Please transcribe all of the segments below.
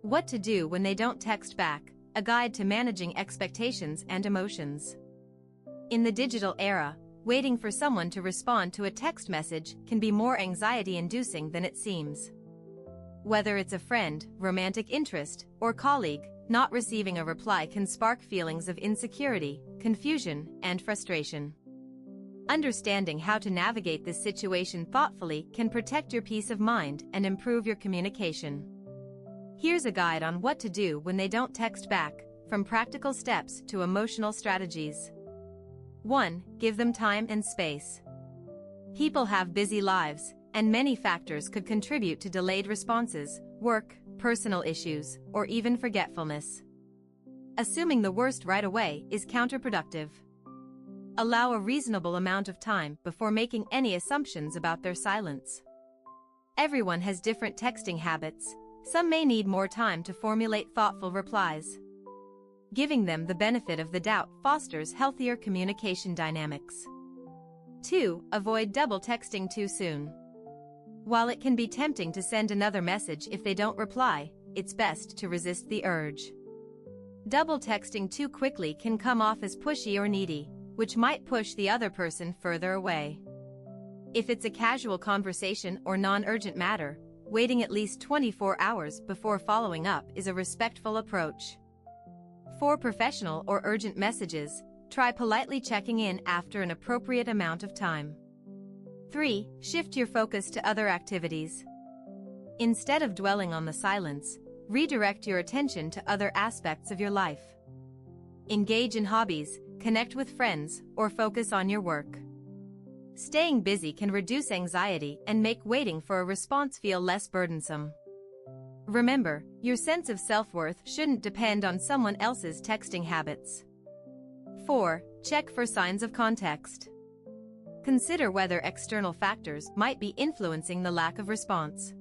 What to do when they don't text back, a guide to managing expectations and emotions. In the digital era, waiting for someone to respond to a text message can be more anxiety-inducing than it seems. Whether it's a friend, romantic interest, or colleague, not receiving a reply can spark feelings of insecurity, confusion, and frustration. Understanding how to navigate this situation thoughtfully can protect your peace of mind and improve your communication. Here's a guide on what to do when they don't text back, from practical steps to emotional strategies. 1. Give them time and space. People have busy lives, and many factors could contribute to delayed responses: work, personal issues, or even forgetfulness. Assuming the worst right away is counterproductive. Allow a reasonable amount of time before making any assumptions about their silence. Everyone has different texting habits. Some may need more time to formulate thoughtful replies. Giving them the benefit of the doubt fosters healthier communication dynamics. 2. Avoid double texting too soon. While it can be tempting to send another message if they don't reply, it's best to resist the urge. Double texting too quickly can come off as pushy or needy, which might push the other person further away. If it's a casual conversation or non-urgent matter, waiting at least 24 hours before following up is a respectful approach. For professional or urgent messages, try politely checking in after an appropriate amount of time. 3. Shift your focus to other activities. Instead of dwelling on the silence, redirect your attention to other aspects of your life. Engage in hobbies, connect with friends, or focus on your work. Staying busy can reduce anxiety and make waiting for a response feel less burdensome. Remember, your sense of self-worth shouldn't depend on someone else's texting habits. 4. Check for signs of context. Consider whether external factors might be influencing the lack of response.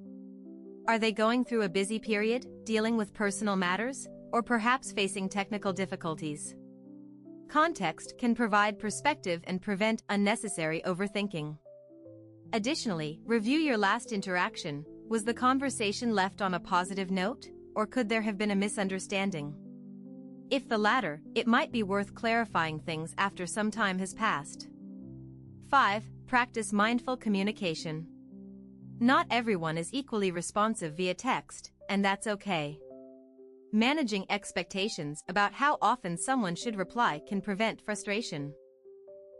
Are they going through a busy period, dealing with personal matters, or perhaps facing technical difficulties? Context can provide perspective and prevent unnecessary overthinking. Additionally, review your last interaction. Was the conversation left on a positive note, or could there have been a misunderstanding? If the latter, it might be worth clarifying things after some time has passed. 5. Practice mindful communication. Not everyone is equally responsive via text, and that's okay. Managing expectations about how often someone should reply can prevent frustration.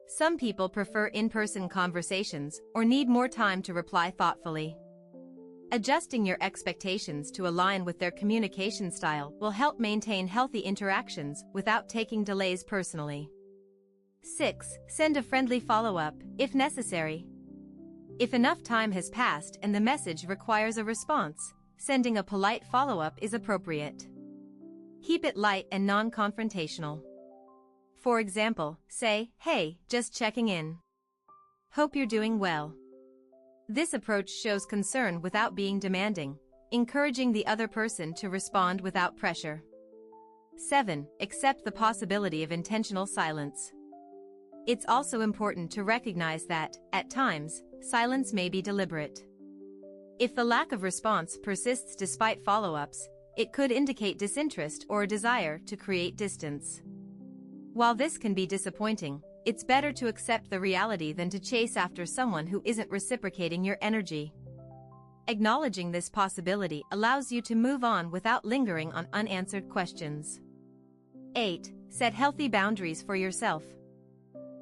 Some people prefer in-person conversations or need more time to reply thoughtfully. Adjusting your expectations to align with their communication style will help maintain healthy interactions without taking delays personally. 6. Send a friendly follow-up, if necessary. If enough time has passed and the message requires a response, sending a polite follow-up is appropriate. Keep it light and non-confrontational. For example, say, "Hey, just checking in. Hope you're doing well." This approach shows concern without being demanding, encouraging the other person to respond without pressure. 7. Accept the possibility of intentional silence. It's also important to recognize that, at times, silence may be deliberate. If the lack of response persists despite follow-ups, it could indicate disinterest or a desire to create distance. While this can be disappointing, it's better to accept the reality than to chase after someone who isn't reciprocating your energy. Acknowledging this possibility allows you to move on without lingering on unanswered questions. 8. Set healthy boundaries for yourself.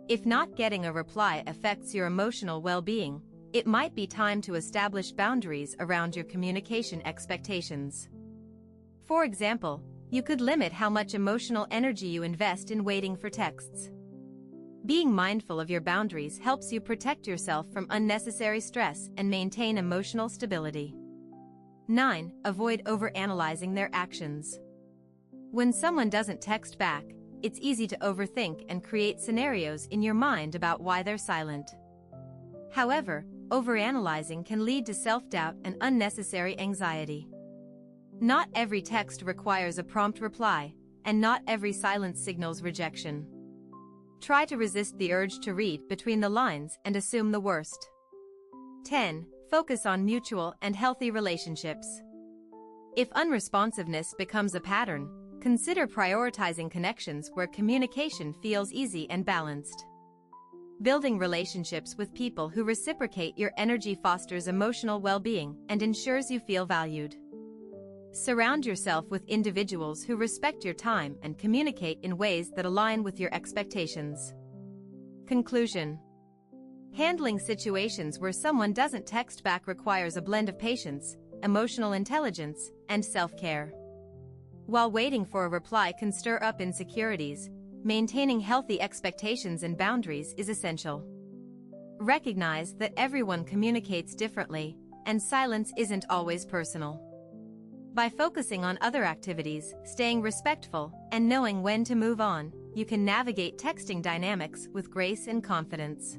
If not getting a reply affects your emotional well-being, it might be time to establish boundaries around your communication expectations. For example, you could limit how much emotional energy you invest in waiting for texts. Being mindful of your boundaries helps you protect yourself from unnecessary stress and maintain emotional stability. 9. Avoid overanalyzing their actions. When someone doesn't text back, it's easy to overthink and create scenarios in your mind about why they're silent. However, overanalyzing can lead to self-doubt and unnecessary anxiety. Not every text requires a prompt reply, and not every silence signals rejection. Try to resist the urge to read between the lines and assume the worst. 10. Focus on mutual and healthy relationships. If unresponsiveness becomes a pattern, consider prioritizing connections where communication feels easy and balanced. Building relationships with people who reciprocate your energy fosters emotional well-being and ensures you feel valued. Surround yourself with individuals who respect your time and communicate in ways that align with your expectations. Conclusion: handling situations where someone doesn't text back requires a blend of patience, emotional intelligence, and self-care. While waiting for a reply can stir up insecurities, maintaining healthy expectations and boundaries is essential. Recognize that everyone communicates differently, and silence isn't always personal. By focusing on other activities, staying respectful, and knowing when to move on, you can navigate texting dynamics with grace and confidence.